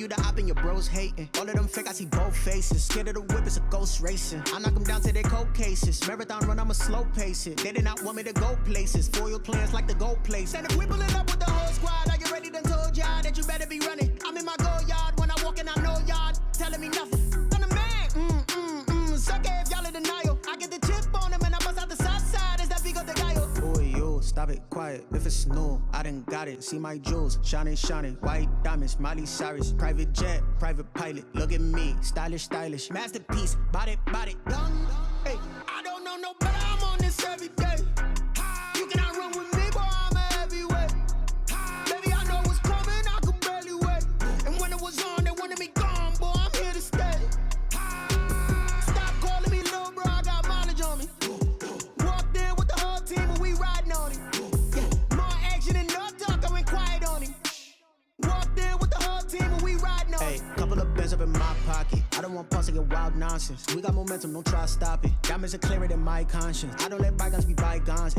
you the op and your bros hating. All of them fake, I see both faces. Scared of the whip, it's a ghost racing. I knock them down to their cold cases. Marathon run, I'ma slow pace it. They did not want me to go places. Foil plans like the go place. And if we pullin' up with the whole squad, are you ready? Done told y'all that you better be running. I'm in my go yard when I walk in, I know y'all telling me nothing. I'm the man, suck it if y'all in denial. I get the chip on him and I bust out the south side. Is that Vigo de Gallo? Boy, yo, stop it, quiet. If it's new, I done got it. See my jewels, shining, shining. White diamonds, Miley Cyrus. Private jet, private pilot. Look at me, stylish, stylish. Masterpiece, body, done. Hey, I don't know no better. I'm on this every day. You cannot run with me, boy, I'm a heavyweight. Baby, I know what's coming, I can barely wait. And when it was on, they wanted me gone, boy, I'm here to stay. Stop calling me little bro, I got mileage on me. Walked in with the whole team and we riding on it. Yeah, more action and no talk, I went quiet on him. Walked in with the whole team and we riding on it. Hey, couple of bands up in my pocket. I don't want pause to get wild nonsense. We got momentum, don't try to stop it. Diamonds are clearer than my conscience. I don't let bygones be bygones.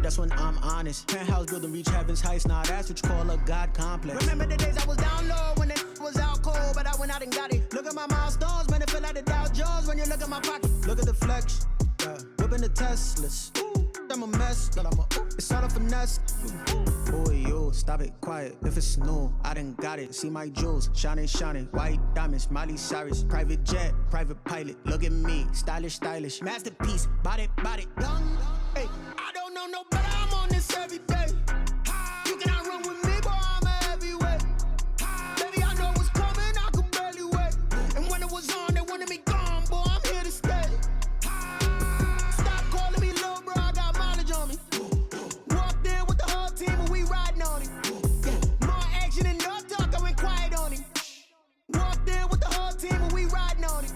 That's when I'm honest. Penthouse building reach heaven's heights. Now that's what you call a God complex. Remember the days I was down low when it was out cold, but I went out and got it. Look at my milestones, man, it feel like the Dow Jones when you look at my pocket. Look at the flex, whipping the Teslas. I'm a mess, but it's all a finesse. Boy, yo, stop it, quiet. If it's new, I done got it. See my jewels, shining, shining. White diamonds, Miley Cyrus. Private jet, private pilot. Look at me, stylish, stylish. Masterpiece, body, done. Hey, I don't know no better. I'm on this every day. You cannot run with me, boy, I'm a heavyweight. Baby, I know what's coming, I can barely wait. And when it was on, they wanted me gone, boy, I'm here to stay. Stop calling me little bro, I got mileage on me. Walked in with the whole team and we riding on it. Yeah, more action and no talk, I went quiet on him. Walked in with the whole team and we riding on it.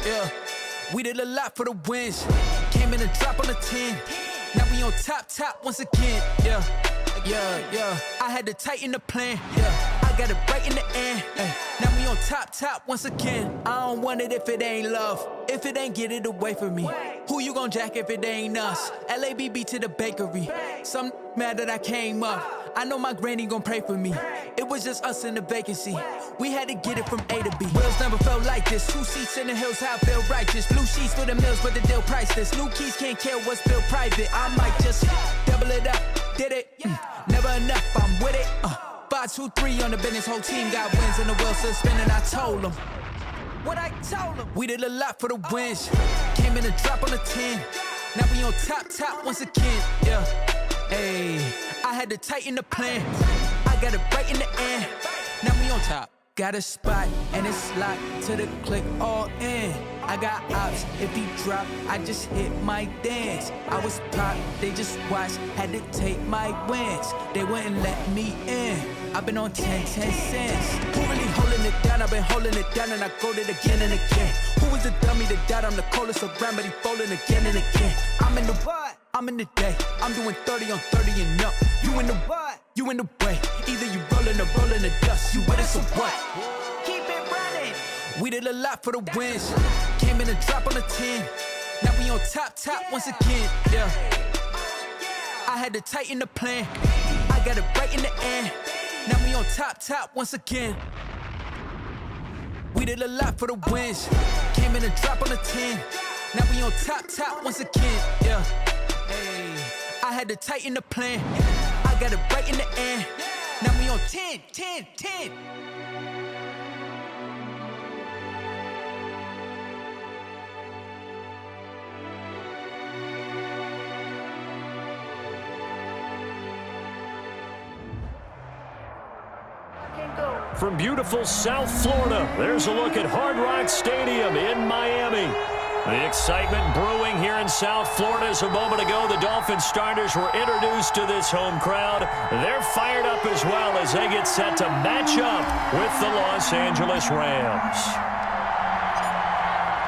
Yeah, we did a lot for the wins. Came in and drop on the 10. Now we on top once again. Yeah. I had to tighten the plan. Yeah, I got it right in the end. Now we on on top once again. I don't want it if it ain't love. If it ain't, get it away from me. Who you gon' jack if it ain't us? LABB to the bakery. Some mad that I came up. I know my granny gon' pray for me. It was just us in the vacancy. We had to get it from A to B. Wheels never felt like this. 2 seats in the hills, how I feel righteous. Blue sheets for the mills, but the deal priceless. New keys can't care what's built private. I might just double it up. Did it? Never enough, I'm with it. 5, 2, 3 on the business. Whole team got wins and the wheels still spinning. I told them what I told them. We did a lot for the wins. Came in a drop on the 10. Now we on top once again. Yeah. Hey, I had to tighten the plan. I got it right in the end. Now we on top. Got a spot and it's locked to the click all in. I got ops, if he drop, I just hit my dance. I was pop, they just watched, had to take my wins. They wouldn't let me in. I've been on 10 cents. Who really holding it down? I've been holding it down and I go it again and again. Who was the dummy that died? I'm the coldest around, but he folding again and again. I'm in the what? I'm in the day. I'm doing 30 on 30 and up. You in the what? You in the way. Either you rolling or rolling the dust. You with us or what? Keep it running. We did a lot for the wins. Came in a drop on the 10. Now we on top once again. Yeah. I had to tighten the plan. I got it right in the end. Now we on top once again. We did a lot for the wins. Came in a drop on the 10. Now we on top once again. Yeah. Hey, I had to tighten the plan. I got it right in the end. Now we on 10. From beautiful South Florida, there's a look at Hard Rock Stadium in Miami. The excitement brewing here in South Florida as a moment ago the Dolphins starters were introduced to this home crowd. They're fired up as well as they get set to match up with the Los Angeles Rams.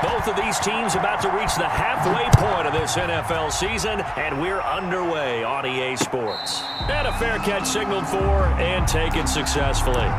Both of these teams about to reach the halfway point of this NFL season, and we're underway on EA Sports. And a fair catch signaled for and taken successfully.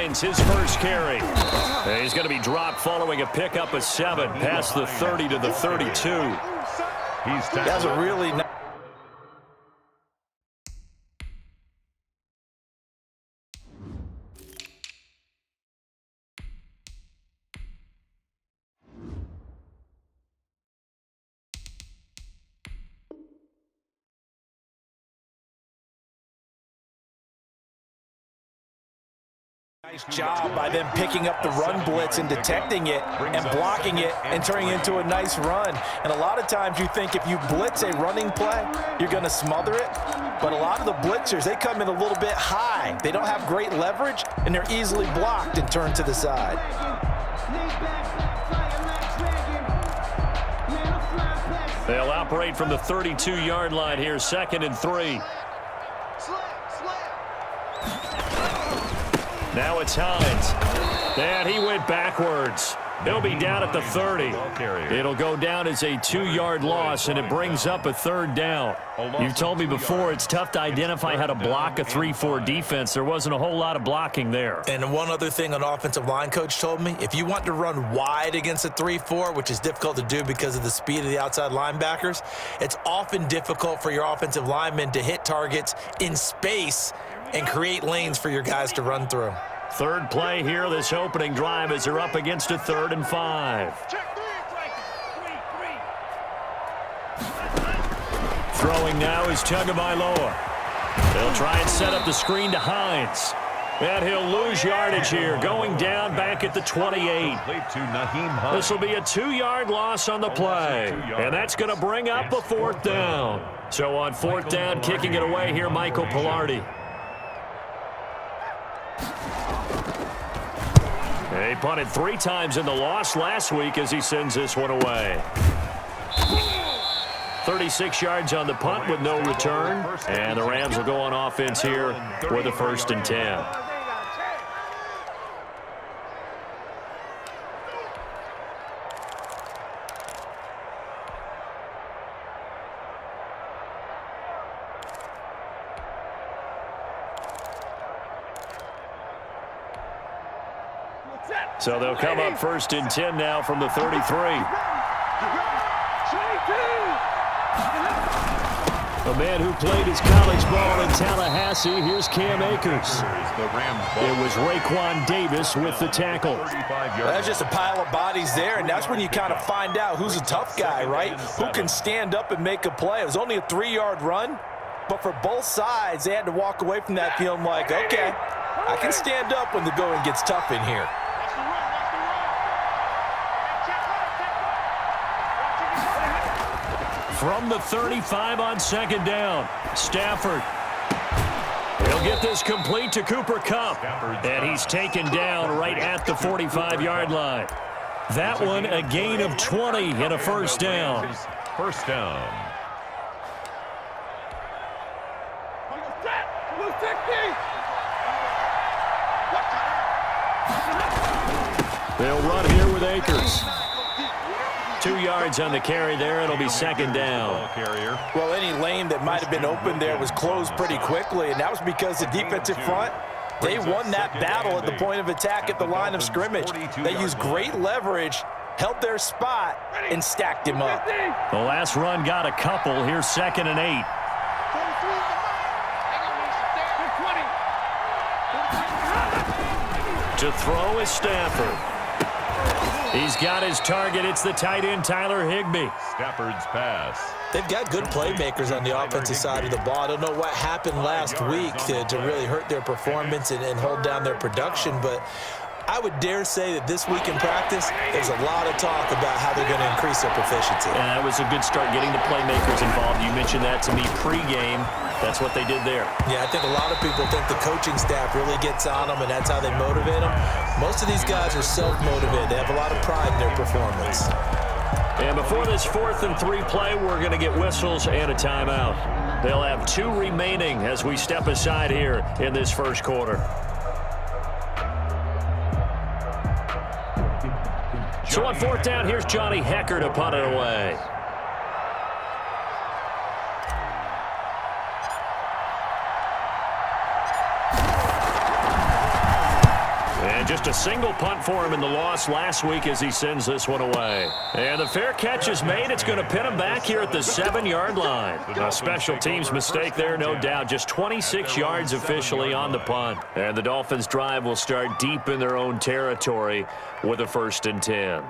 His first carry. He's going to be dropped following a pickup of 7 past the 30 to the 32. That's a really nice. Nice job by them picking up the run blitz and detecting it and blocking it and turning it into a nice run. And a lot of times you think if you blitz a running play, you're going to smother it. But a lot of the blitzers, they come in a little bit high. They don't have great leverage, and they're easily blocked and turned to the side. They'll operate from the 32-yard line here, 2nd and 3. Now it's Hines. And he went backwards. He'll be down at the 30. It'll go down as a 2-yard loss, and it brings up a 3rd down. You've told me before it's tough to identify how to block a 3-4 defense. There wasn't a whole lot of blocking there. And one other thing an offensive line coach told me, if you want to run wide against a 3-4, which is difficult to do because of the speed of the outside linebackers, it's often difficult for your offensive linemen to hit targets in space and create lanes for your guys to run through. 3rd play here, this opening drive, as they're up against a 3rd and 5. Throwing now is Tagovailoa. They'll try and set up the screen to Hines. And he'll lose yardage here, going down back at the 28. This will be a 2-yard loss on the play. And that's going to bring up a 4th down. So on 4th down, kicking it away here, Michael Pilardi. He punted 3 times in the loss last week as he sends this one away. 36 yards on the punt with no return. And the Rams will go on offense here with a 1st and 10. So they'll come up 1st and 10 now from the 33. A man who played his college ball in Tallahassee. Here's Cam Akers. It was Raekwon Davis with the tackle. That's just a pile of bodies there, and that's when you kind of find out who's a tough guy, right? Who can stand up and make a play. It was only a 3-yard run, but for both sides, they had to walk away from that feeling like, okay, I can stand up when the going gets tough in here. From the 35 on 2nd down, Stafford. He'll get this complete to Cooper Kupp, and he's taken down right at the 45-yard line. That one a gain of 20 and a 1st down. 1st down. They'll run here with Akers. 2 yards on the carry there. It'll be 2nd down. Well, any lane that might have been open there was closed pretty quickly, and that was because the defensive front, they won that battle at the point of attack at the line of scrimmage. They used great leverage, held their spot, and stacked him up. The last run got a couple. Here's 2nd and 8. To throw is Stafford. He's got his target. It's the tight end, Tyler Higbee. Stafford's pass. They've got good playmakers on the offensive side of the ball. I don't know what happened last week to really hurt their performance and hold down their production, but I would dare say that this week in practice, there's a lot of talk about how they're going to increase their proficiency. And that was a good start, getting the playmakers involved. You mentioned that to me pregame. That's what they did there. Yeah, I think a lot of people think the coaching staff really gets on them, and that's how they motivate them. Most of these guys are self-motivated. They have a lot of pride in their performance. And before this 4th and 3 play, we're going to get whistles and a timeout. They'll have 2 remaining as we step aside here in this 1st quarter. So on 4th down, here's Johnny Hecker to punt it away. And just a single punt for him in the loss last week as he sends this one away. And the fair catch is made. It's going to pin him back here at the 7-yard line. A special teams mistake there, no doubt. Just 26 yards officially on the punt. And the Dolphins' drive will start deep in their own territory with a 1st and 10.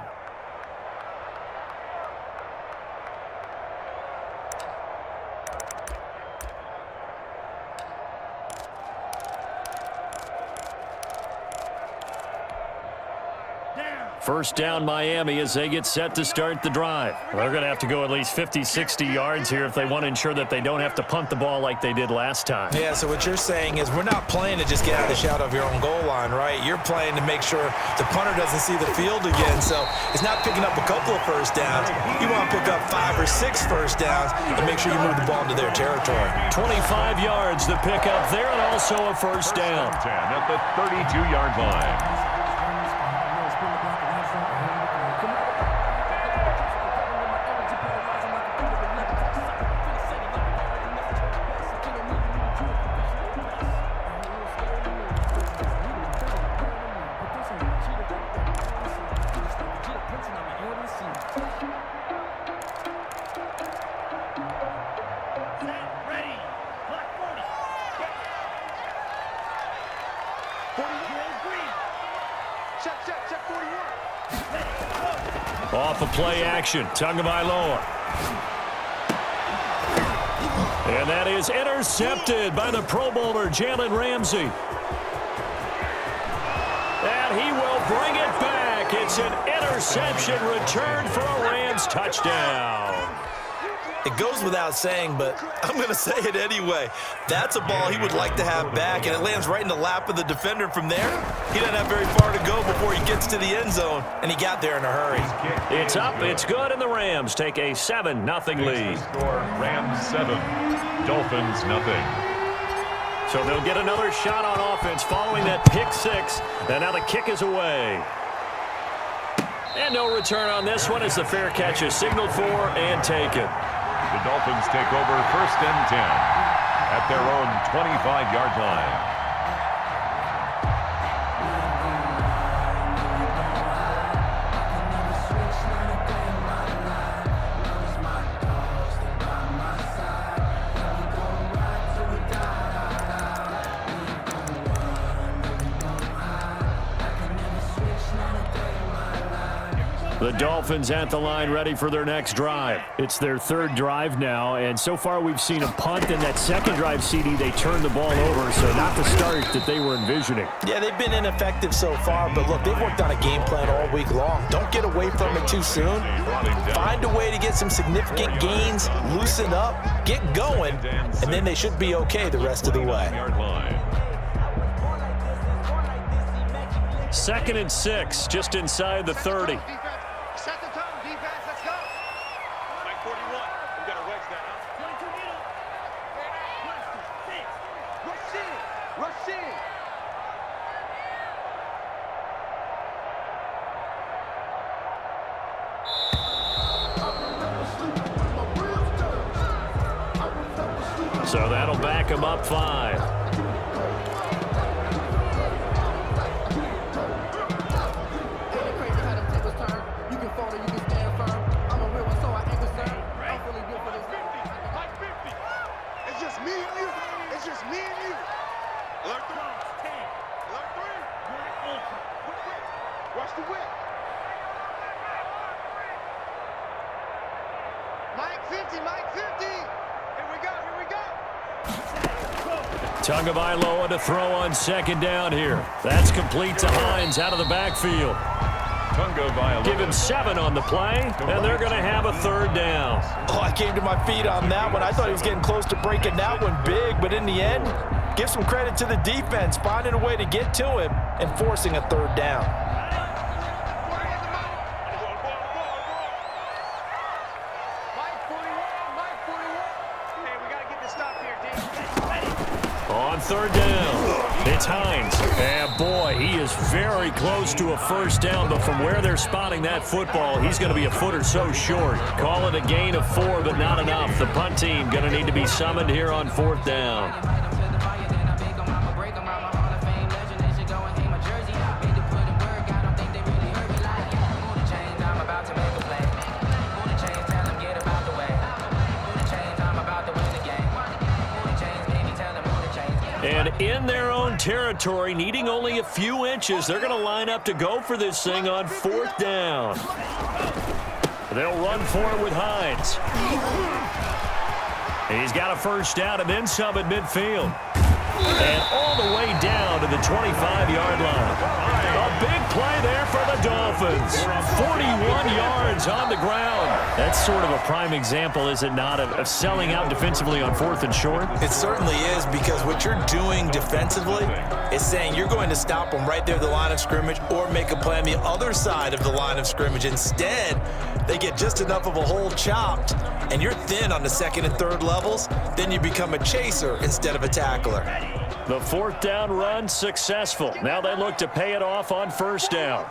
First down Miami as they get set to start the drive. They're going to have to go at least 50, 60 yards here if they want to ensure that they don't have to punt the ball like they did last time. Yeah, so what you're saying is we're not playing to just get out of the shadow of your own goal line, right? You're playing to make sure the punter doesn't see the field again. So it's not picking up a couple of 1st downs. You want to pick up 5 or 6 1st downs and make sure you move the ball into their territory. 25 yards the pickup there, and also a 1st down. 10 at the 32-yard line. Off of play action, Tagovailoa. And that is intercepted by the Pro Bowler, Jalen Ramsey. And he will bring it back. It's an interception return for a Rams touchdown. It goes without saying, but I'm going to say it anyway. That's a ball he would like to have back, and it lands right in the lap of the defender from there. He doesn't have very far to go before he gets to the end zone, and he got there in a hurry. It's up, it's good, and the Rams take a 7-0 lead. Score Rams 7, Dolphins nothing. So they'll get another shot on offense following that pick six, and now the kick is away. And no return on this one as the fair catch is signaled for and taken. The Dolphins take over 1st and 10 at their own 25-yard line. The Dolphins at the line ready for their next drive. It's their 3rd drive now, and so far we've seen a punt. In that 2nd drive, CD, they turned the ball over, so not the start that they were envisioning. Yeah, they've been ineffective so far, but look, they've worked on a game plan all week long. Don't get away from it too soon. Find a way to get some significant gains, loosen up, get going, and then they should be okay the rest of the way. 2nd and 6, just inside the 30. Set the tone, defense, let's go. Mike 41, we got to wedge that out. 22 meters. Rush in, rush in. So that'll back him up 5. Tagovailoa to throw on 2nd down here. That's complete to Hines out of the backfield. Give him 7 on the play, and they're going to have a 3rd down. Oh, I came to my feet on that one. I thought he was getting close to breaking that one big, but in the end, give some credit to the defense, finding a way to get to him and forcing a 3rd down. On 3rd down, it's Hines. And boy, he is very close to a 1st down, but from where they're spotting that football, he's going to be a foot or so short. Call it a gain of 4, but not enough. The punt team going to need to be summoned here on 4th down. And in their own territory, needing only a few inches, they're going to line up to go for this thing on 4th down. They'll run for it with Hines. He's got a 1st down and then some at midfield. And all the way down to the 25-yard line. A big play there for the Dolphins. 41 yards on the ground. That's sort of a prime example, is it not, of selling out defensively on 4th and short? It certainly is, because what you're doing defensively is saying you're going to stop them right there at the line of scrimmage or make a play on the other side of the line of scrimmage. Instead, they get just enough of a hole chopped, and you're thin on the 2nd and 3rd levels, then you become a chaser instead of a tackler. The 4th down run successful. Now they look to pay it off on 1st down.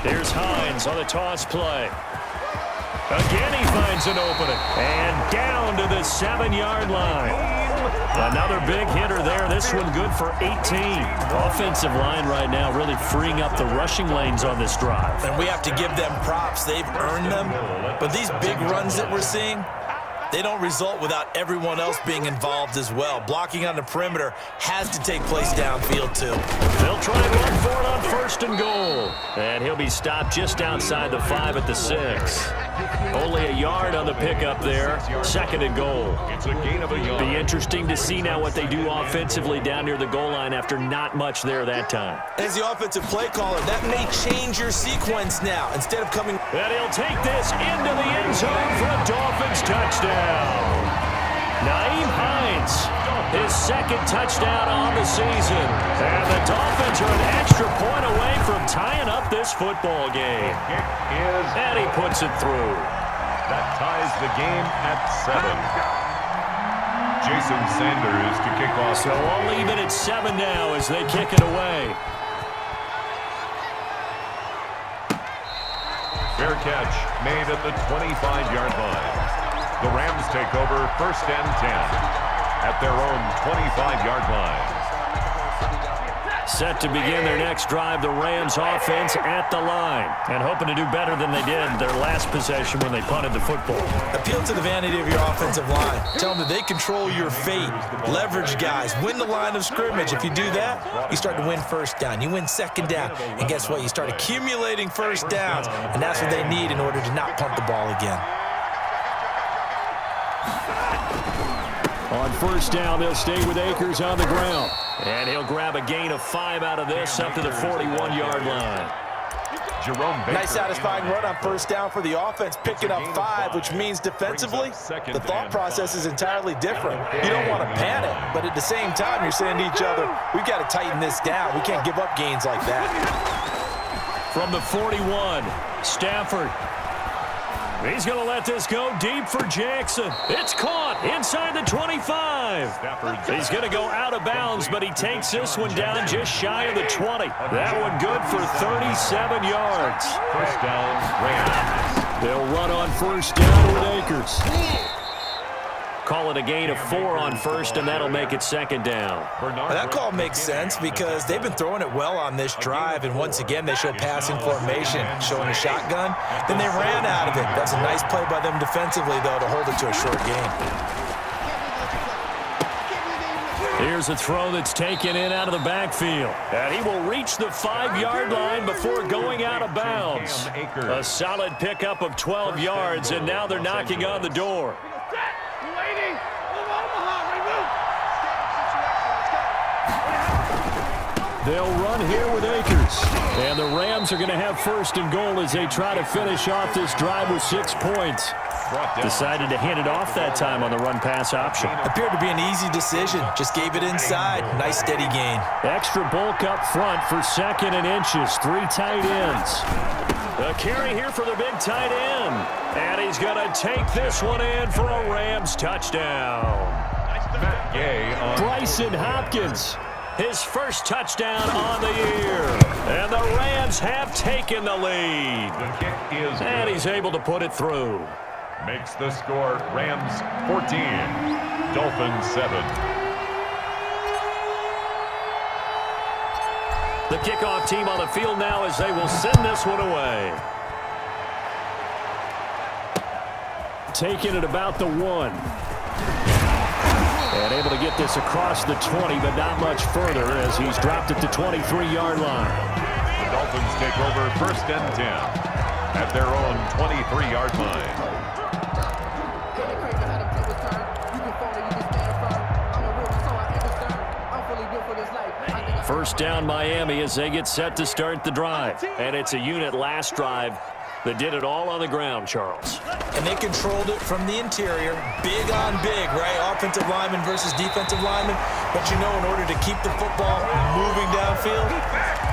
Here's Hines on the toss play. Again, he finds an opening. And down to the 7-yard line. Another big hitter there. This one good for 18. Offensive line right now really freeing up the rushing lanes on this drive. And we have to give them props. They've earned them. But these big runs that we're seeing, they don't result without everyone else being involved as well. Blocking on the perimeter has to take place downfield, too. They'll try and run for it on 1st and goal. And he'll be stopped just outside the 5 at the 6. Only a yard on the pickup there. 2nd and goal. It's a gain of a yard. Be interesting to see now what they do offensively down near the goal line after not much there that time. As the offensive play caller, that may change your sequence now. Instead of coming And he'll take this into the end zone for a Dolphins touchdown. Naeem Hines, his second touchdown on the season. And the Dolphins are an extra point away from tying up this football game. And he puts it through. That ties the game at 7. Jason Sanders to kick off. So all even at 7 now as they kick it away. Fair catch made at the 25-yard line. The Rams take over 1st and 10 at their own 25-yard line. Set to begin their next drive, the Rams offense at the line. And hoping to do better than they did their last possession when they punted the football. Appeal to the vanity of your offensive line. Tell them that they control your fate. Leverage guys. Win the line of scrimmage. If you do that, you start to win first down. You win second down. And guess what? You start accumulating first downs. And that's what they need in order to not punt the ball again. On first down, they'll stay with Akers on the ground. And he'll grab a gain of 5 out of this up to the 41-yard line. Nice satisfying run on first down for the offense, picking up 5, which means defensively, the thought process is entirely different. You don't want to panic, but at the same time, you're saying to each other, we've got to tighten this down. We can't give up gains like that. From the 41, Stafford. He's going to let this go deep for Jackson. It's caught inside the 25. He's going to go out of bounds, but he takes this one down just shy of the 20. That one good for 37 yards. First down, Rams. They'll run on first down with Akers. Call it a gain of 4 on first, and that'll make it second down. That call makes sense because they've been throwing it well on this drive, and once again, they show passing formation, showing a shotgun. Then they ran out of it. That's a nice play by them defensively, though, to hold it to a short gain. Here's a throw that's taken in out of the backfield. And he will reach the 5-yard line before going out of bounds. A solid pickup of 12 yards, and now they're knocking on the door. They'll run here with Akers. And the Rams are going to have first and goal as they try to finish off this drive with 6 points. Decided to hand it off that time on the run-pass option. Appeared to be an easy decision. Just gave it inside. Nice steady gain. Extra bulk up front for 2nd and inches. 3 tight ends. The carry here for the big tight end. And he's going to take this one in for a Rams touchdown. Matt Gay on Bryson Hopkins. His first touchdown on the year. And the Rams have taken the lead. the kick is And good. he's able to put it through. Makes the score Rams 14, Dolphins 7. The kickoff team on the field now as they will send this one away. Taking it about the 1. And able to get this across the 20, but not much further as he's dropped it to 23-yard line. The Dolphins take over 1st and 10 at their own 23-yard line. First down Miami as they get set to start the drive. And it's a unit last drive that did it all on the ground, Charles. And they controlled it from the interior. Big on big, right? Offensive lineman versus defensive lineman. But you know, in order to keep the football moving downfield,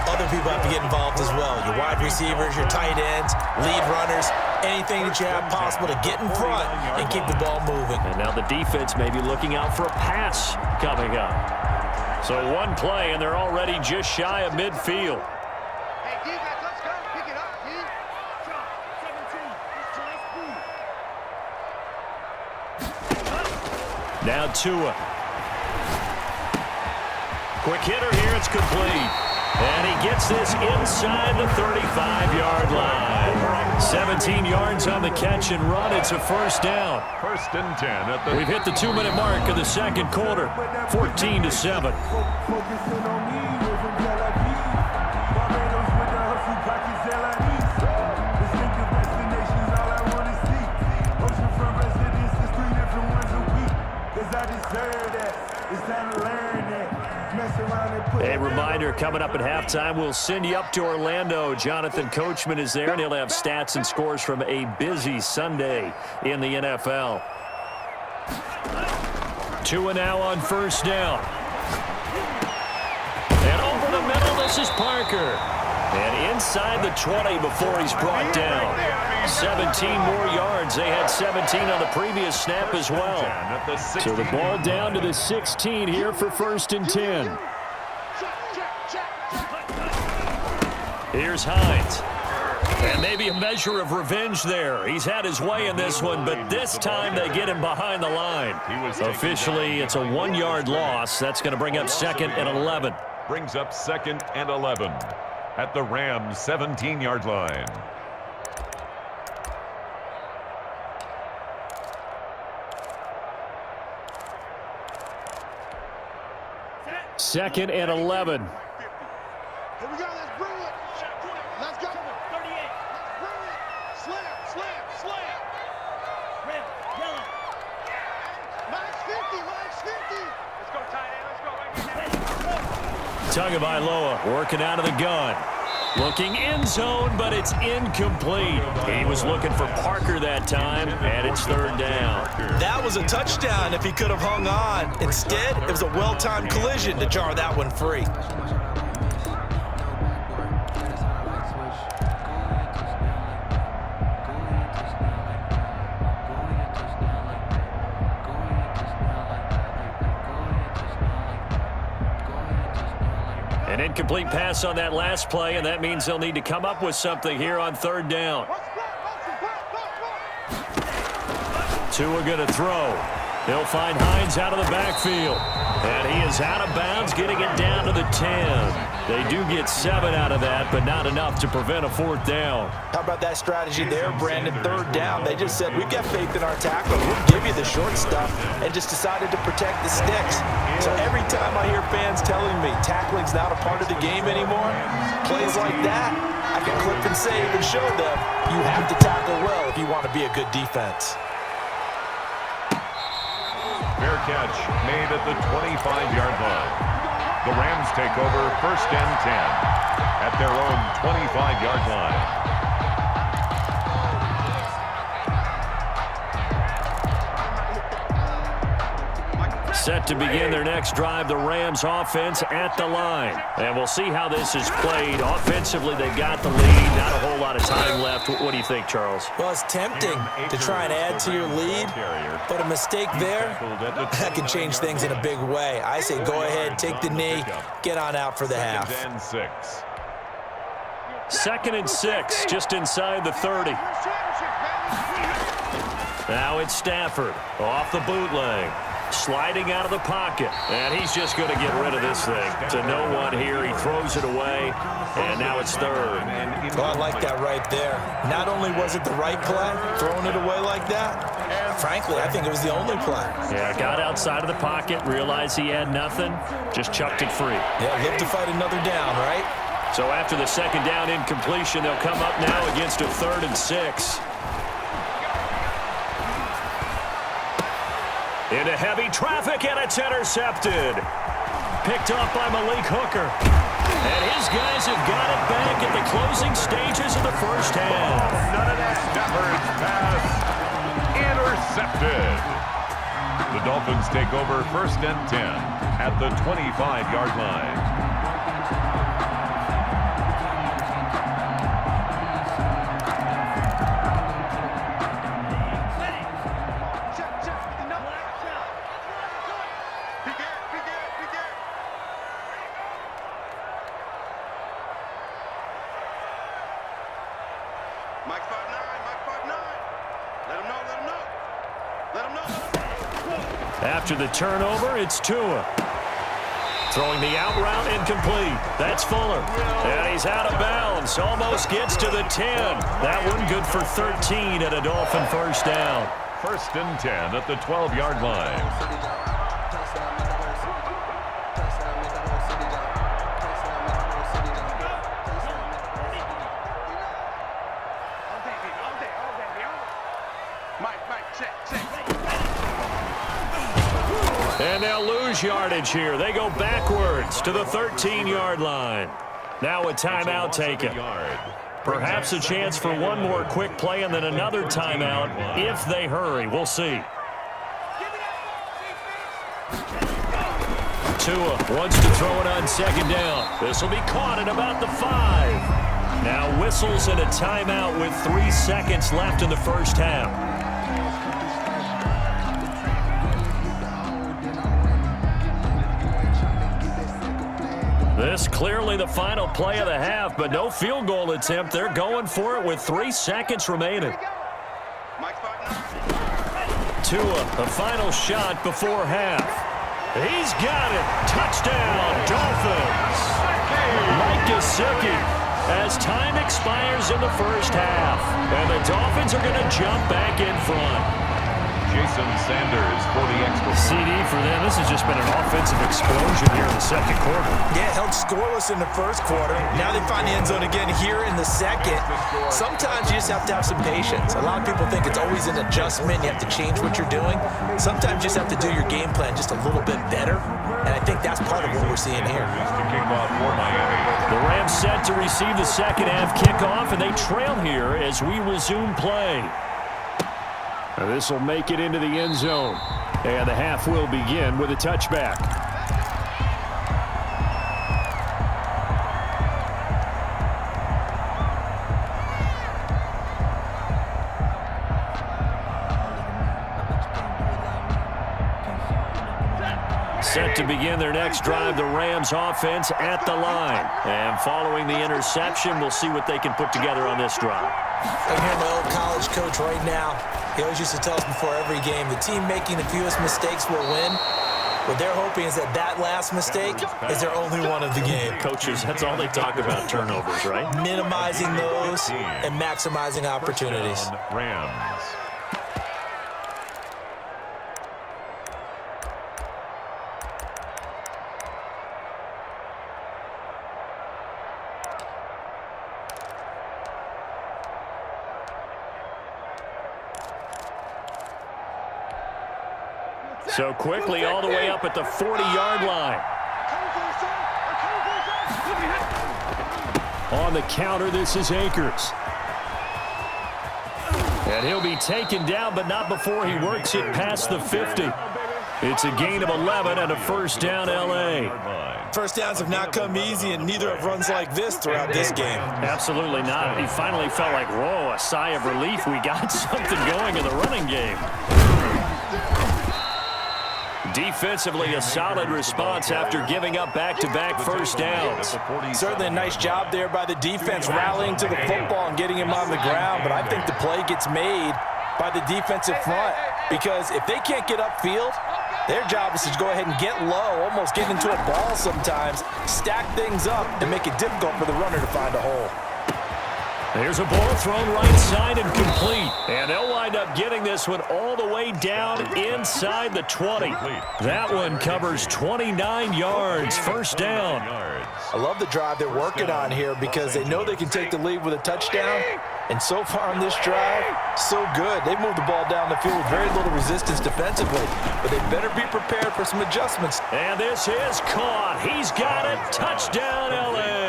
other people have to get involved as well. Your wide receivers, your tight ends, lead runners, anything that you have possible to get in front and keep the ball moving. And now the defense may be looking out for a pass coming up. So one play, and they're already just shy of midfield. Hey, defense, let's go. Pick it up, dude. Now Tua. Quick hitter here, it's complete. And he gets this inside the 35-yard line. 17 yards on the catch and run. It's a first down. 1st and 10 at the... We've hit the 2-minute mark of the second quarter. 14-7. A reminder, coming up at halftime, we'll send you up to Orlando. Jonathan Coachman is there, and he'll have stats and scores from a busy Sunday in the NFL. 2 and now on first down. And over the middle, this is Parker. And inside the 20 before he's brought down. 17 more yards. They had 17 on the previous snap as well. So the ball down to the 16 here for first and 10. Here's Hines. And maybe a measure of revenge there. He's had his way in this one, but this time they get him behind the line. Officially, it's a 1-yard loss. That's going to bring up 2nd and 11. Brings up 2nd and 11 at the Rams' 17-yard line. Second and 11. Here we go. Let's bring it. Let's go. 38. Let's bring it. Slam. Red, yellow. Max 50. Let's go, tight end. Let's go. Tagovailoa working out of the gun. Looking end zone, but it's incomplete. He was looking for Parker that time, and it's 3rd down. That was a touchdown if he could have hung on. Instead, it was a well-timed collision to jar that one free. An incomplete pass on that last play, and that means they'll need to come up with something here on 3rd down. 2 are going to throw. He'll find Hines out of the backfield. And he is out of bounds, getting it down to the 10. They do get 7 out of that, but not enough to prevent a 4th down. How about that strategy there, Brandon? 3rd down. They just said, we've got faith in our tackle. We'll give you the short stuff, and just decided to protect the sticks. So every time I hear fans telling me tackling's not a part of the game anymore, plays like that, I can clip and save and show them you have to tackle well if you want to be a good defense. Fair catch made at the 25-yard line. The Rams take over 1st and 10 at their own 25-yard line. Set to begin their next drive, the Rams offense at the line. And we'll see how this is played. Offensively, they got the lead. Not a whole lot of time left. What do you think, Charles? Well, it's tempting to try and add to your lead, but a mistake there, that can change things in a big way. I say go ahead, take the knee, get on out for the half. 2nd and 6, just inside the 30. Now it's Stafford off the bootleg. Sliding out of the pocket, and he's just going to get rid of this thing. To no one here, he throws it away, and now it's 3rd. Well, I like that right there. Not only was it the right play, throwing it away like that, frankly, I think it was the only play. Yeah, got outside of the pocket, realized he had nothing, just chucked it free. Yeah, live to fight another down, right? So after the 2nd down incompletion, they'll come up now against a 3rd and 6. Into heavy traffic, and it's intercepted. Picked off by Malik Hooker. And his guys have got it back at the closing stages of the 1st half. None of that. Stafford's pass intercepted. The Dolphins take over 1st and 10 at the 25-yard line. Mike 5'9", Let him know. After the turnover, it's Tua. Throwing the out route incomplete. That's Fuller. And he's out of bounds. Almost gets to the 10. That one good for 13 at a Dolphin 1st down. 1st and 10 at the 12-yard line. And they'll lose yardage here. They go backwards to the 13-yard line. Now a timeout taken. Perhaps a chance for one more quick play and then another timeout if they hurry. We'll see. Tua wants to throw it on second down. This will be caught at about the 5. Now whistles and a timeout with 3 seconds left in the first half. This clearly the final play of the half, but no field goal attempt. They're going for it with 3 seconds remaining. Tua, a final shot before half. He's got it. Touchdown, Dolphins. Mike Gesicki as time expires in the first half. And the Dolphins are going to jump back in front. Jason Sanders for the extra CD for them. This has just been an offensive explosion here in the second quarter. Yeah, held scoreless in the first quarter. Now they find the end zone again here in the second. Sometimes you just have to have some patience. A lot of people think it's always an adjustment. You have to change what you're doing. Sometimes you just have to do your game plan just a little bit better. And I think that's part of what we're seeing here. The Rams set to receive the second half kickoff, and they trail here as we resume play. This will make it into the end zone. And the half will begin with a touchback. Set to begin their next drive, the Rams offense at the line. And following the interception, we'll see what they can put together on this drive. I'm hearing my old college coach right now. He always used to tell us before every game, the team making the fewest mistakes will win. What they're hoping is that that last mistake is their only one of the game. Coaches, that's all they talk about, turnovers, right? Minimizing those and maximizing opportunities. Rams. So quickly all the way up at the 40-yard line. On the counter, this is Akers. And he'll be taken down, but not before he works it past the 50. It's a gain of 11 and a first down, L.A. First downs have not come easy, and neither have runs like this throughout this game. Absolutely not. He finally felt like, whoa, a sigh of relief. We got something going in the running game. Defensively, a solid response after giving up back-to-back first downs. Certainly a nice job there by the defense rallying to the football and getting him on the ground, but I think the play gets made by the defensive front because if they can't get upfield, their job is to go ahead and get low, almost get into a ball sometimes, stack things up, and make it difficult for the runner to find a hole. There's a ball thrown right side and complete. And they'll wind up getting this one all the way down inside the 20. That one covers 29 yards. First down. I love the drive they're working on here because they know they can take the lead with a touchdown. And so far on this drive, so good. They've moved the ball down the field with very little resistance defensively. But they better be prepared for some adjustments. And this is caught. He's got it. Touchdown, L.A.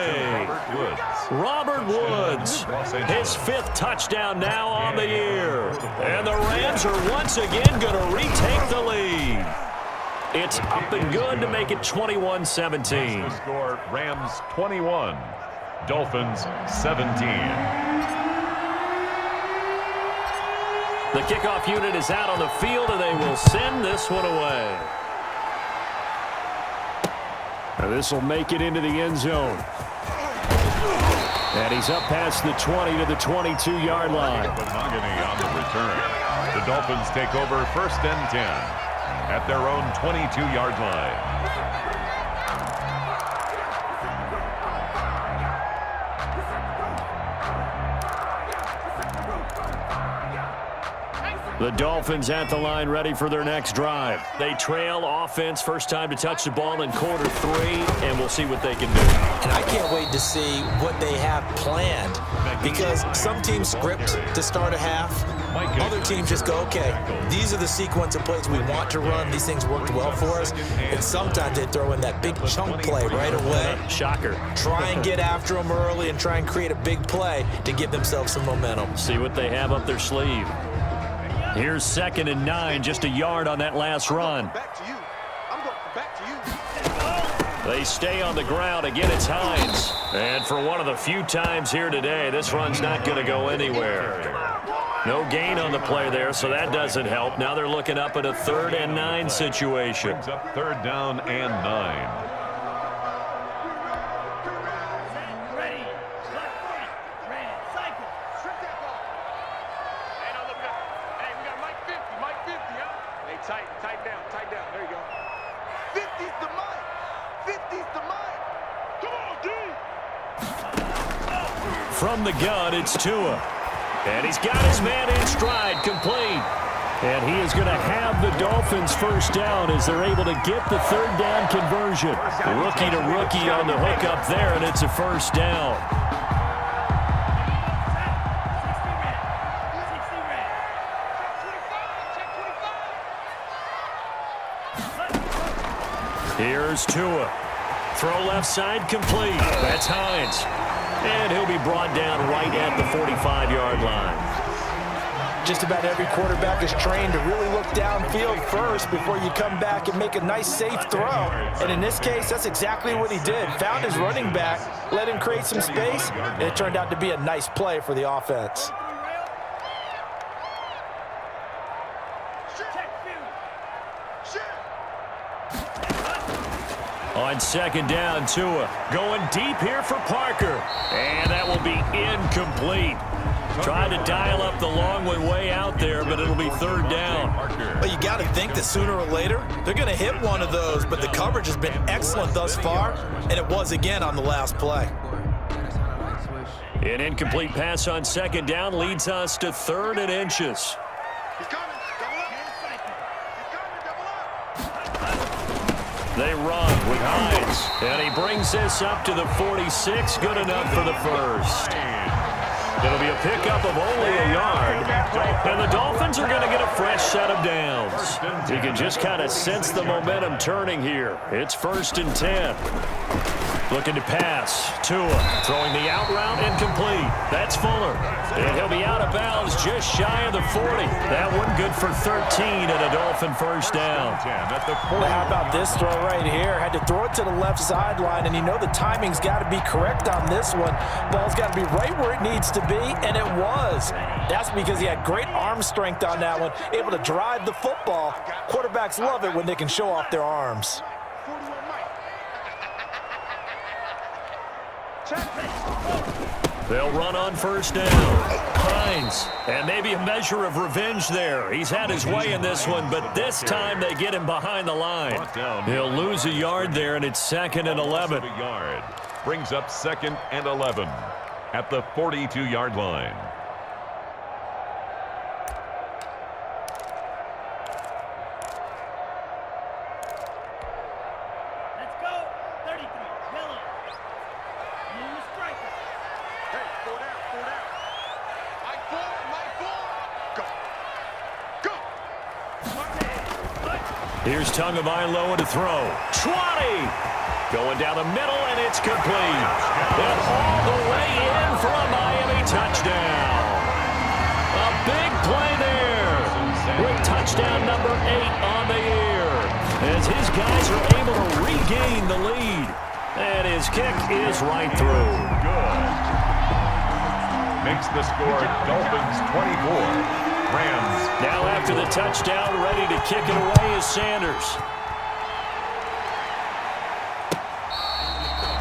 Robert Woods. His 5th touchdown now on the year. And the Rams are once again going to retake the lead. It's up and good to make it 21-17. Score Rams 21, Dolphins 17. The kickoff unit is out on the field, and they will send this one away. And this will make it into the end zone. And he's up past the 20 to the 22-yard line. Mahogany on the return. The Dolphins take over first and 10 at their own 22-yard line. The Dolphins at the line ready for their next drive. They trail offense, first time to touch the ball in quarter 3, and we'll see what they can do. And I can't wait to see what they have planned because some teams script to start a half. Other teams just go, okay, these are the sequence of plays we want to run. These things worked well for us. And sometimes they throw in that big chunk play right away. Shocker. Try and get after them early and try and create a big play to give themselves some momentum. See what they have up their sleeve. Here's 2nd and 9, just a yard on that last run. Back to you. I'm going back to you. They stay on the ground. Again, it's Hines. And for one of the few times here today, this run's not going to go anywhere. No gain on the play there, so that doesn't help. Now they're looking up at a 3rd and 9 situation. Brings up 3rd down and 9. Tight down. There you go. 50's the mic. 50's the mic. Come on, D. From the gun, it's Tua. And he's got his man in stride, complete. And he is going to have the Dolphins first down as they're able to get the 3rd down conversion. Rookie to rookie on the hook up there, and it's a first down. Here's Tua. Throw left side complete. That's Hines. And he'll be brought down right at the 45-yard line. Just about every quarterback is trained to really look downfield first before you come back and make a nice, safe throw. And in this case, that's exactly what he did. Found his running back, let him create some space, and it turned out to be a nice play for the offense. On 2nd down, Tua going deep here for Parker. And that will be incomplete. Tried to dial up the long one way out there, but it'll be 3rd down. Well, you got to think that sooner or later, they're going to hit one of those, but the coverage has been excellent thus far, and it was again on the last play. An incomplete pass on 2nd down leads us to 3rd and inches. He's coming. Double up. He's coming. Double up. They run with Hines, and he brings this up to the 46. Good enough for the first. It'll be a pickup of only a yard, and the Dolphins are going to get a fresh set of downs. You can just kind of sense the momentum turning here. It's 1st and 10. Looking to pass. Tua throwing the out route incomplete. That's Fuller. And he'll be out of bounds just shy of the 40. That one good for 13 and a Dolphin first down. Well, how about this throw right here? Had to throw it to the left sideline, and you know the timing's got to be correct on this one. Ball's got to be right where it needs to be, and it was. That's because he had great arm strength on that one, able to drive the football. Quarterbacks love it when they can show off their arms. 41 Mike. They'll run on 1st down. Hines, and maybe a measure of revenge there. He's had his way in this one, but this time they get him behind the line. He'll lose a yard there, and it's 2nd and 11. Brings up 2nd and 11 at the 42-yard line. Here's Tagovailoa to throw. 20! Going down the middle, and it's complete. And all the way in for a Miami touchdown. A big play there. With touchdown number 8 on the year. As his guys are able to regain the lead. And his kick is right through. Good. Makes the score Dolphins 24. Rams. Now after the touchdown, ready to kick it away is Sanders.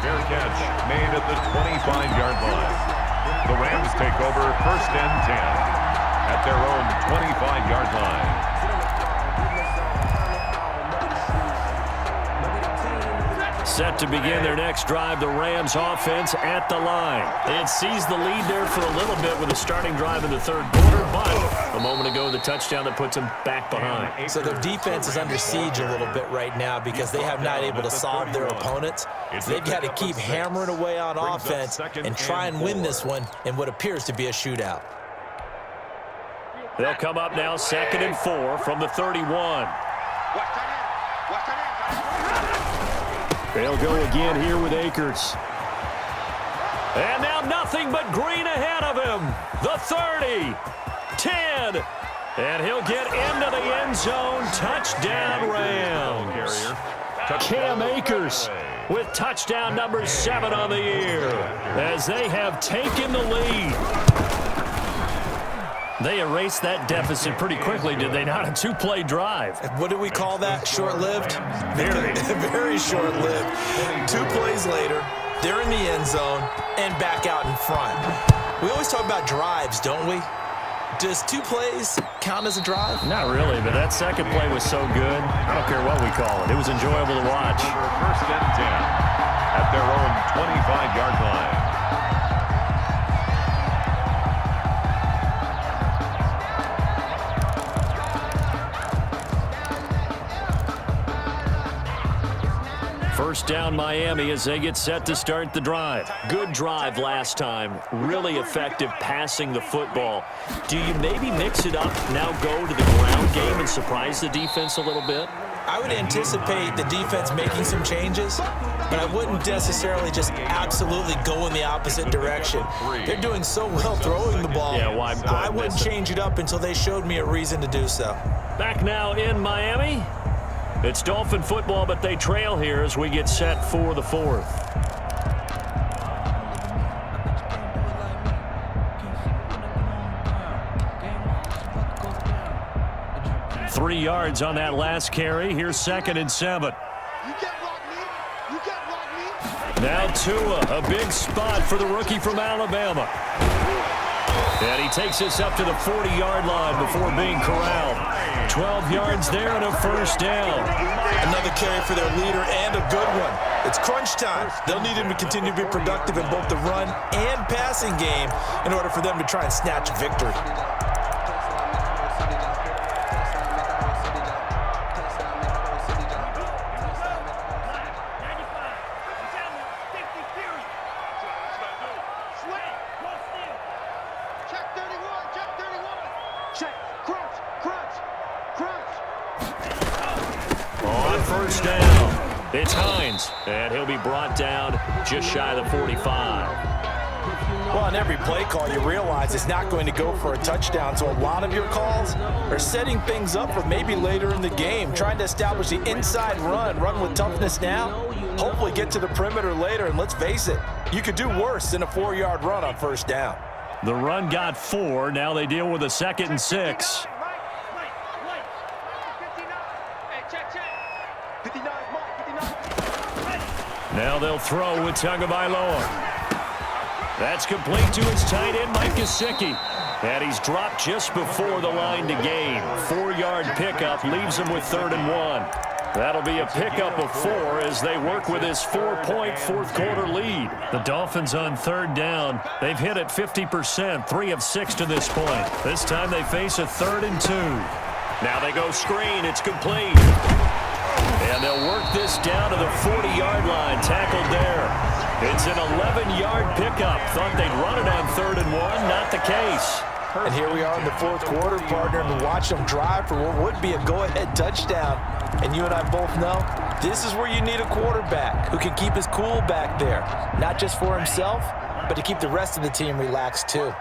Fair catch made at the 25-yard line. The Rams take over 1st and 10 at their own 25-yard line. Set to begin their next drive, the Rams offense at the line. It sees the lead there for a little bit with a starting drive in the 3rd quarter, but a moment ago, the touchdown that puts them back behind. So their defense is under siege a little bit right now because they have not able to solve their opponents. So they've got to keep hammering away on offense and try and win this one in what appears to be a shootout. They'll come up now 2nd and 4 from the 31. They'll go again here with Akers. And now nothing but green ahead of him. The 30, 10, and he'll get into the end zone. Touchdown, Rams. Cam Akers with touchdown number 7 on the year as they have taken the lead. They erased that deficit pretty quickly, did they not? A 2-play drive. What do we call that? Short-lived? Very. Very short-lived. 2 plays later, they're in the end zone and back out in front. We always talk about drives, don't we? Does 2 plays count as a drive? Not really, but that second play was so good. I don't care what we call it. It was enjoyable to watch. 1st and 10 at their own 25-yard line. First down Miami as they get set to start the drive. Good drive last time. Really effective passing the football. Do you maybe mix it up, now go to the ground game and surprise the defense a little bit? I would anticipate the defense making some changes, but I wouldn't necessarily just absolutely go in the opposite direction. They're doing so well throwing the ball. Yeah, why I wouldn't change it up until they showed me a reason to do so. Back now in Miami. It's Dolphin football, but they trail here as we get set for the 4th. Three yards on that last carry. Here's 2nd and 7. Now Tua, a big spot for the rookie from Alabama. And he takes us up to the 40-yard line before being corralled. 12 yards there and a 1st down. Another carry for their leader and a good one. It's crunch time. They'll need him to continue to be productive in both the run and passing game in order for them to try and snatch a victory. First down. It's Hines, and he'll be brought down just shy of the 45. Well, on every play call, you realize it's not going to go for a touchdown, so a lot of your calls are setting things up for maybe later in the game, trying to establish the inside run with toughness now, hopefully get to the perimeter later, and let's face it, you could do worse than a 4-yard run on 1st down. The run got 4. Now they deal with a 2nd and 6. Now they'll throw with Tagovailoa. That's complete to his tight end, Mike Gesicki. And he's dropped just before the line to gain. 4-yard pickup leaves him with 3rd and 1. That'll be a pickup of 4 as they work with his 4-point fourth-quarter lead. The Dolphins on 3rd down. They've hit it 50%, 3 of 6 to this point. This time they face a 3rd and 2. Now they go screen. It's complete. And they'll work this down to the 40-yard line. Tackled there. It's an 11-yard pickup. Thought they'd run it on 3rd and 1. Not the case. And here we are in the 4th quarter, partner, and watch them drive for what would be a go-ahead touchdown. And you and I both know this is where you need a quarterback who can keep his cool back there. Not just for himself, but to keep the rest of the team relaxed too.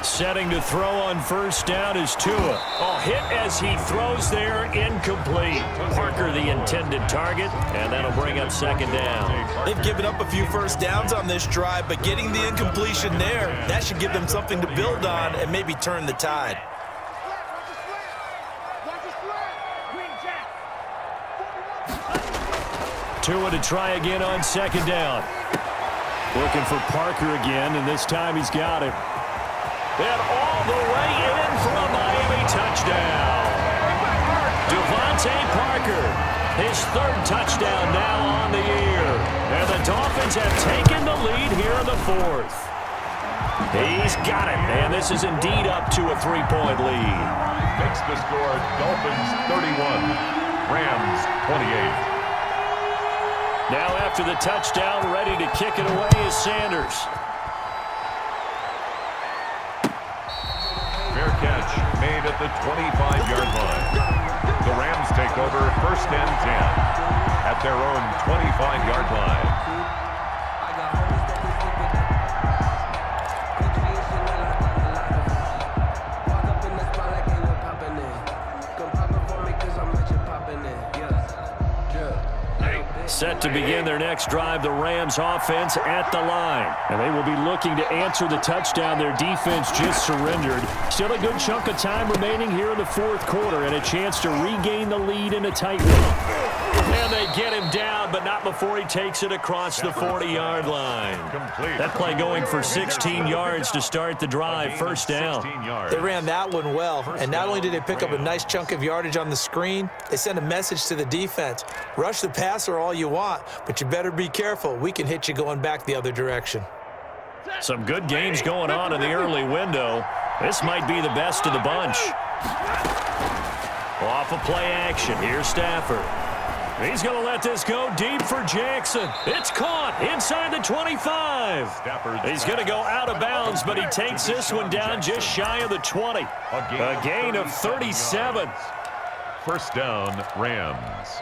Setting to throw on 1st down is Tua. Oh, hit as he throws there, incomplete. Parker the intended target, and that'll bring up 2nd down. They've given up a few 1st downs on this drive, but getting the incompletion there, that should give them something to build on and maybe turn the tide. Tua to try again on 2nd down. Looking for Parker again, and this time he's got it. And all the way in for a Miami touchdown. Devontae Parker, his 3rd touchdown now on the year. And the Dolphins have taken the lead here in the 4th. He's got it, and this is indeed up to a 3-point lead. Makes the score, Dolphins 31, Rams 28. Now after the touchdown, ready to kick it away is Sanders. Fair catch made at the 25-yard line. The Rams take over 1st and 10 at their own 25-yard line. Set to begin their next drive, the Rams offense at the line. And they will be looking to answer the touchdown their defense just surrendered. Still a good chunk of time remaining here in the 4th quarter and a chance to regain the lead in a tight one. And they get him down, but not before he takes it across the 40-yard line. That play going for 16 yards to start the drive, 1st down. They ran that one well, and not only did they pick up a nice chunk of yardage on the screen, they sent a message to the defense. Rush the passer all you want, but you better be careful. We can hit you going back the other direction. Some good games going on in the early window. This might be the best of the bunch. Off of play action, here's Stafford. He's going to let this go deep for Jackson. It's caught inside the 25. He's going to go out of bounds, but he takes this one down just shy of the 20. A gain of 37. 1st down, Rams.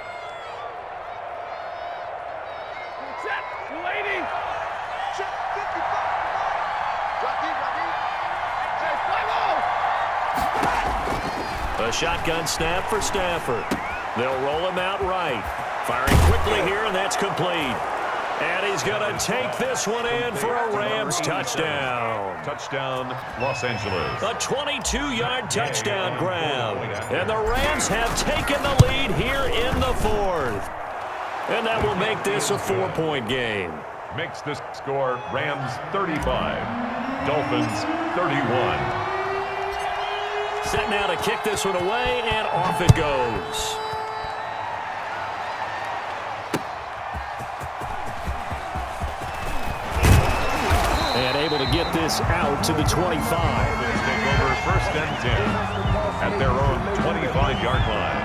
A shotgun snap for Stafford. They'll roll him out right. Firing quickly here, and that's complete. And he's going to take this one in for a Rams touchdown. Touchdown, Los Angeles. A 22-yard touchdown grab. And the Rams have taken the lead here in the 4th. And that will make this a 4-point game. Makes the score Rams 35, Dolphins 31. Set now to kick this one away, and off it goes. And able to get this out to the 25. Take over 1st and 10 at their own 25-yard line.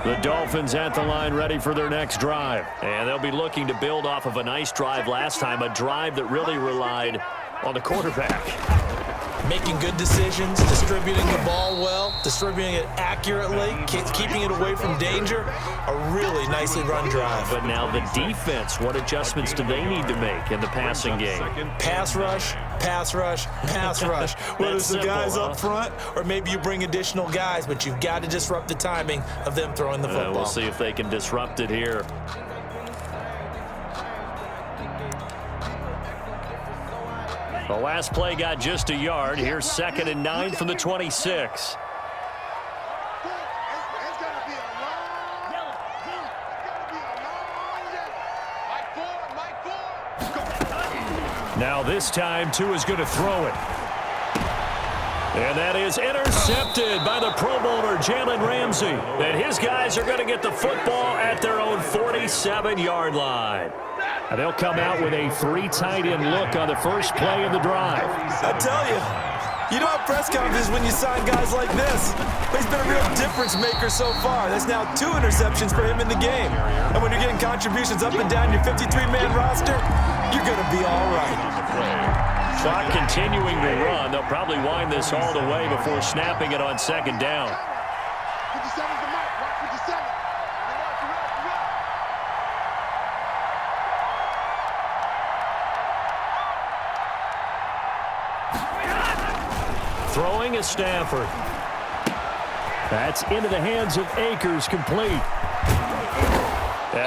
The Dolphins at the line ready for their next drive. And they'll be looking to build off of a nice drive last time, a drive that really relied on the quarterback. Making good decisions, distributing the ball well, distributing it accurately, keeping it away from danger. A really nicely run drive. But now the defense, what adjustments do they need to make in the passing game? Pass rush, pass rush, pass rush. Whether it's the guys up front or maybe you bring additional guys, but you've got to disrupt the timing of them throwing the football. We'll see if they can disrupt it here. The last play got just a yard. Here's 2nd and 9 from the 26. Now this time, Tua's going to throw it. And that is intercepted by the Pro Bowler, Jalen Ramsey. And his guys are going to get the football at their own 47-yard line. And they'll come out with a 3 tight end look on the first play of the drive. I tell you don't have press conferences when you sign guys like this. But he's been a real difference maker so far. That's now 2 interceptions for him in the game. And when you're getting contributions up and down your 53-man roster, you're going to be all right. Clock continuing to run. They'll probably wind this all the way before snapping it on 2nd down. 57's the mark. Watch 57. Throwing is Stafford. That's into the hands of Akers, complete.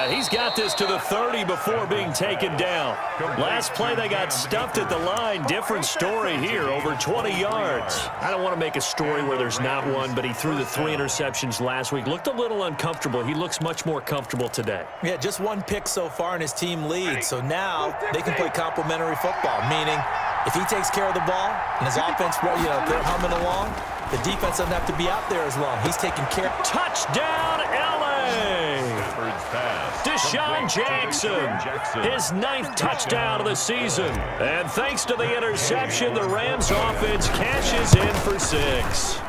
He's got this to the 30 before being taken down. Last play, they got stuffed at the line. Different story here, over 20 yards. I don't want to make a story where there's not one, but he threw the 3 interceptions last week. Looked a little uncomfortable. He looks much more comfortable today. Yeah, just 1 pick so far and his team leads. So now they can play complementary football, meaning if he takes care of the ball and his offense, they're humming along, the defense doesn't have to be out there as long. He's taking care. Touchdown, L.A. Stafford's pass. Deshaun Jackson, his 9th touchdown of the season. And thanks to the interception, the Rams offense cashes in for 6.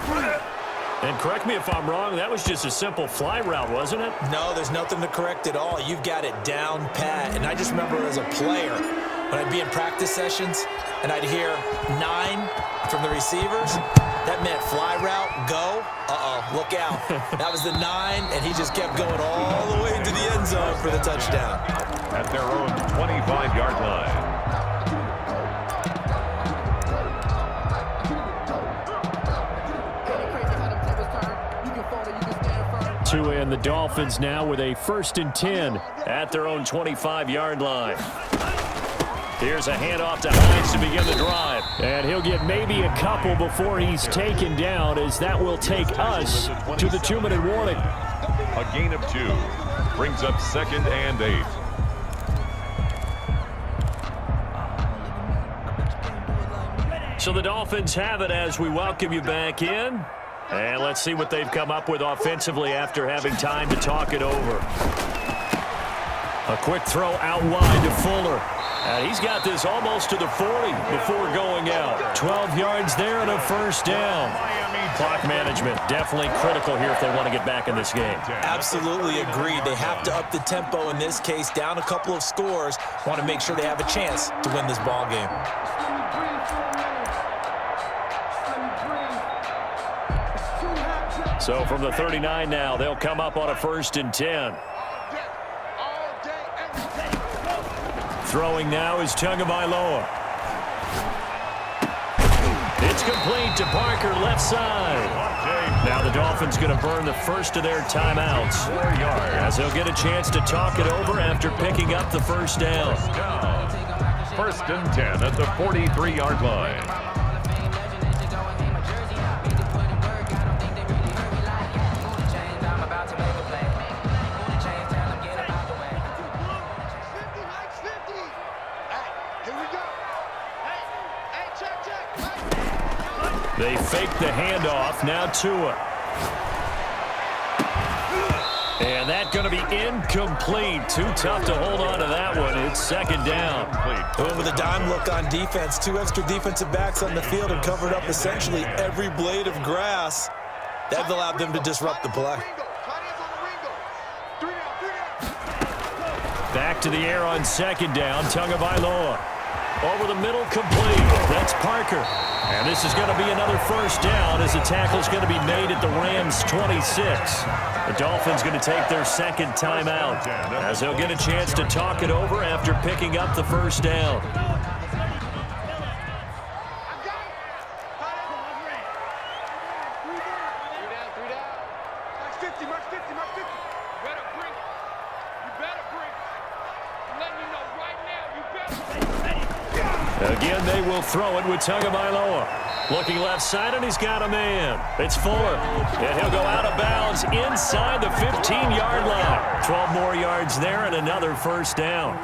And correct me if I'm wrong, that was just a simple fly route, wasn't it? No, there's nothing to correct at all. You've got it down pat. And I just remember as a player, when I'd be in practice sessions and I'd hear 9 from the receivers, that meant fly route, go, look out. That was the 9, and he just kept going all the way into the end zone for the touchdown. At their own 25-yard line. And the Dolphins now with a 1st and 10 at their own 25-yard line. Here's a handoff to Hines to begin the drive. And he'll get maybe a couple before he's taken down, as that will take us to the 2-minute warning. A gain of 2 brings up 2nd and 8. So the Dolphins have it as we welcome you back in. And let's see what they've come up with offensively after having time to talk it over. A quick throw out wide to Fuller. And he's got this almost to the 40 before going out. 12 yards there and a 1st down. Clock management definitely critical here if they want to get back in this game. Absolutely agreed. They have to up the tempo in this case, down a couple of scores. Want to make sure they have a chance to win this ball game. So from the 39 now, they'll come up on a 1st and 10. Throwing now is Tagovailoa. It's complete to Parker, left side. Now the Dolphins going to burn the first of their timeouts, 4 yards, as they'll get a chance to talk it over after picking up the 1st down. 1st and 10 at the 43-yard line. They fake the handoff, now Tua. And that's going to be incomplete. Too tough to hold on to that one. It's 2nd down. Going with a dime look on defense. 2 extra defensive backs on the field and covered up essentially every blade of grass. That allowed them to disrupt the play. Back to the air on 2nd down. Tagovailoa. Over the middle, complete. That's Parker. And this is going to be another 1st down as the tackle's going to be made at the Rams' 26. The Dolphins going to take their 2nd timeout as they'll get a chance to talk it over after picking up the 1st down. Again, they will throw it with Tagovailoa. Looking left side, and he's got a man. It's Fuller, and he'll go out of bounds inside the 15-yard line. 12 more yards there and another 1st down.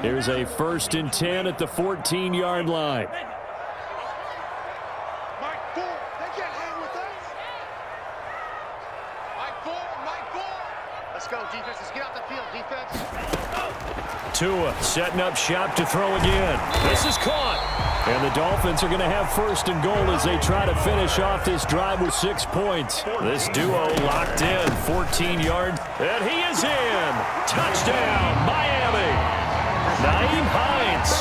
Here's a 1st and 10 at the 14-yard line. Tua setting up shop to throw again. This is caught. And the Dolphins are going to have 1st and goal as they try to finish off this drive with 6 points. This duo locked in, 14 yards. And he is in. Touchdown, Miami. Nyheim Hines,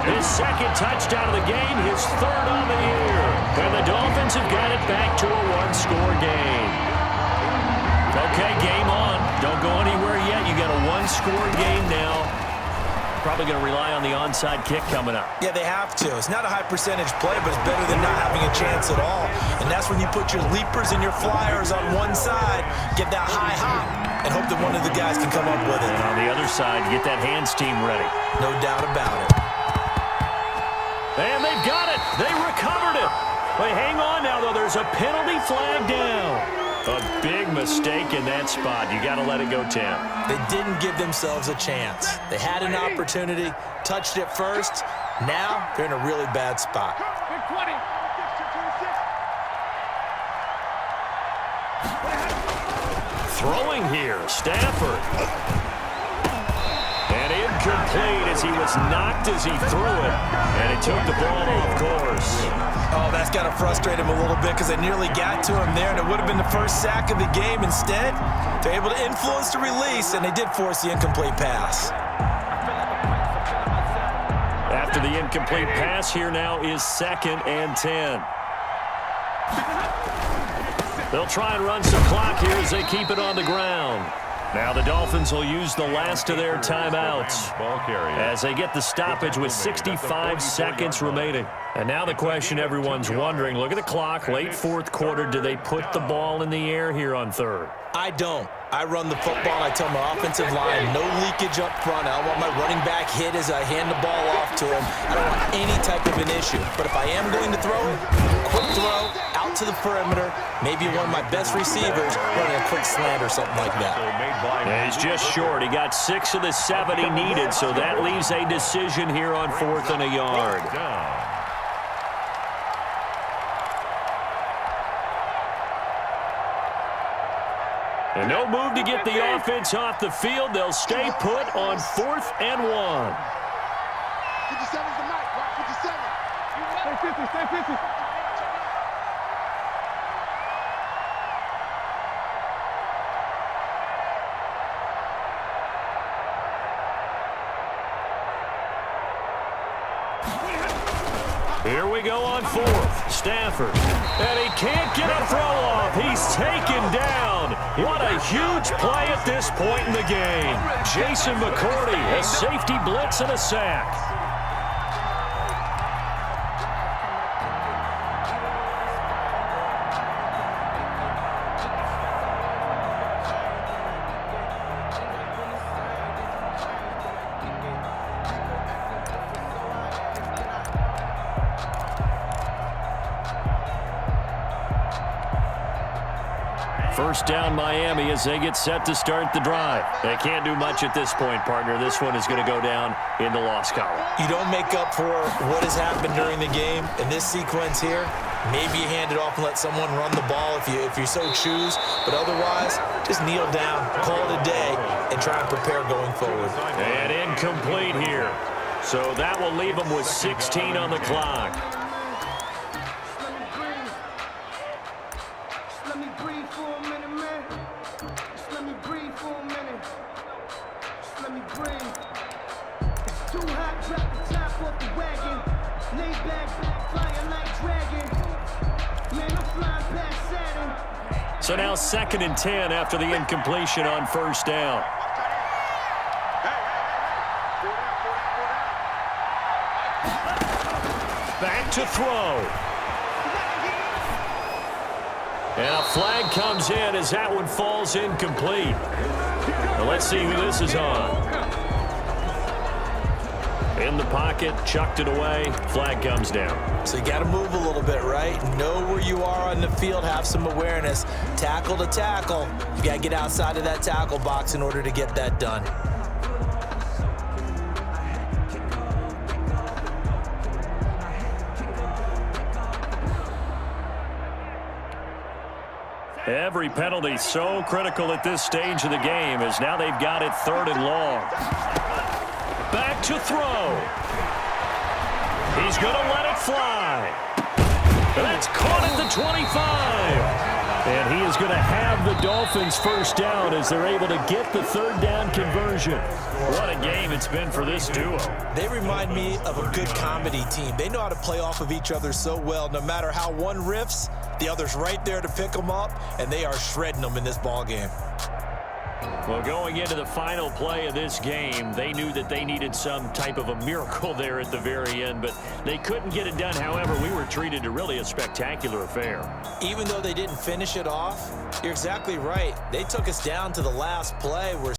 his 2nd touchdown of the game, his 3rd on the year. And the Dolphins have got it back to a 1-score game. Okay, game on. Don't go anywhere yet. You got a 1-score game now. Probably going to rely on the onside kick coming up. Yeah, they have to. It's not a high percentage play, but it's better than not having a chance at all. And that's when you put your leapers and your flyers on one side, get that high hop, and hope that one of the guys can come up with it. And on the other side, get that hands team ready. No doubt about it. And they've got it. They recovered it. Wait, hang on now, though. There's a penalty flag down. A big mistake in that spot. You got to let it go 10. They didn't give themselves a chance. They had an opportunity, touched it first. Now they're in a really bad spot. Throwing here, Stafford. And incomplete as he was knocked as he threw it. And he took the ball off course. Oh, that's got to frustrate him a little bit because they nearly got to him there, and it would have been the first sack of the game. Instead, they're able to influence the release, and they did force the incomplete pass. After the incomplete pass, here now is 2nd and 10. They'll try and run some clock here as they keep it on the ground. Now the Dolphins will use the last of their timeouts as they get the stoppage with 65 seconds remaining. And now the question everyone's wondering, look at the clock, late 4th quarter, do they put the ball in the air here on 3rd? I don't. I run the football. I tell my offensive line, no leakage up front. I don't want my running back hit as I hand the ball off to him. I don't want any type of an issue. But if I am going to throw it, quick throw, out to the perimeter, maybe one of my best receivers running a quick slant or something like that. Yeah, he's just short. He got 6 of the 7 he needed, so that leaves a decision here on 4th and a yard. And no move to get the offense off the field. They'll stay put on 4th and 1. 57's the mic. Watch 57. Stay 50. Stay 50. Here we go on 4th. Stafford. And he can't get a throw off. He's taken down. What a huge play at this point in the game. Jason McCourty, a safety blitz and a sack. First down Miami as they get set to start the drive. They can't do much at this point, partner. This one is going to go down in the loss column. You don't make up for what has happened during the game. In this sequence here, maybe you hand it off and let someone run the ball if you so choose. But otherwise, just kneel down, call it a day, and try and prepare going forward. And incomplete here. So that will leave them with 16 on the clock. So now 2nd and 10 after the incompletion on 1st down. Back to throw. And a flag comes in as that one falls incomplete. Now let's see who this is on. In the pocket, chucked it away, flag comes down. So you got to move a little bit, right? Know where you are on the field, have some awareness. Tackle to tackle, you got to get outside of that tackle box in order to get that done. Every penalty so critical at this stage of the game as now they've got it 3rd and long. Back to throw. He's going to let it fly. That's caught at the 25. And he is going to have the Dolphins first down as they're able to get the 3rd down conversion. What a game it's been for this duo. They remind me of a good comedy team. They know how to play off of each other so well. No matter how one riffs, the other's right there to pick them up, and they are shredding them in this ball game. Well, going into the final play of this game, they knew that they needed some type of a miracle there at the very end, but they couldn't get it done. However, we were treated to really a spectacular affair. Even though they didn't finish it off, you're exactly right. They took us down to the last play where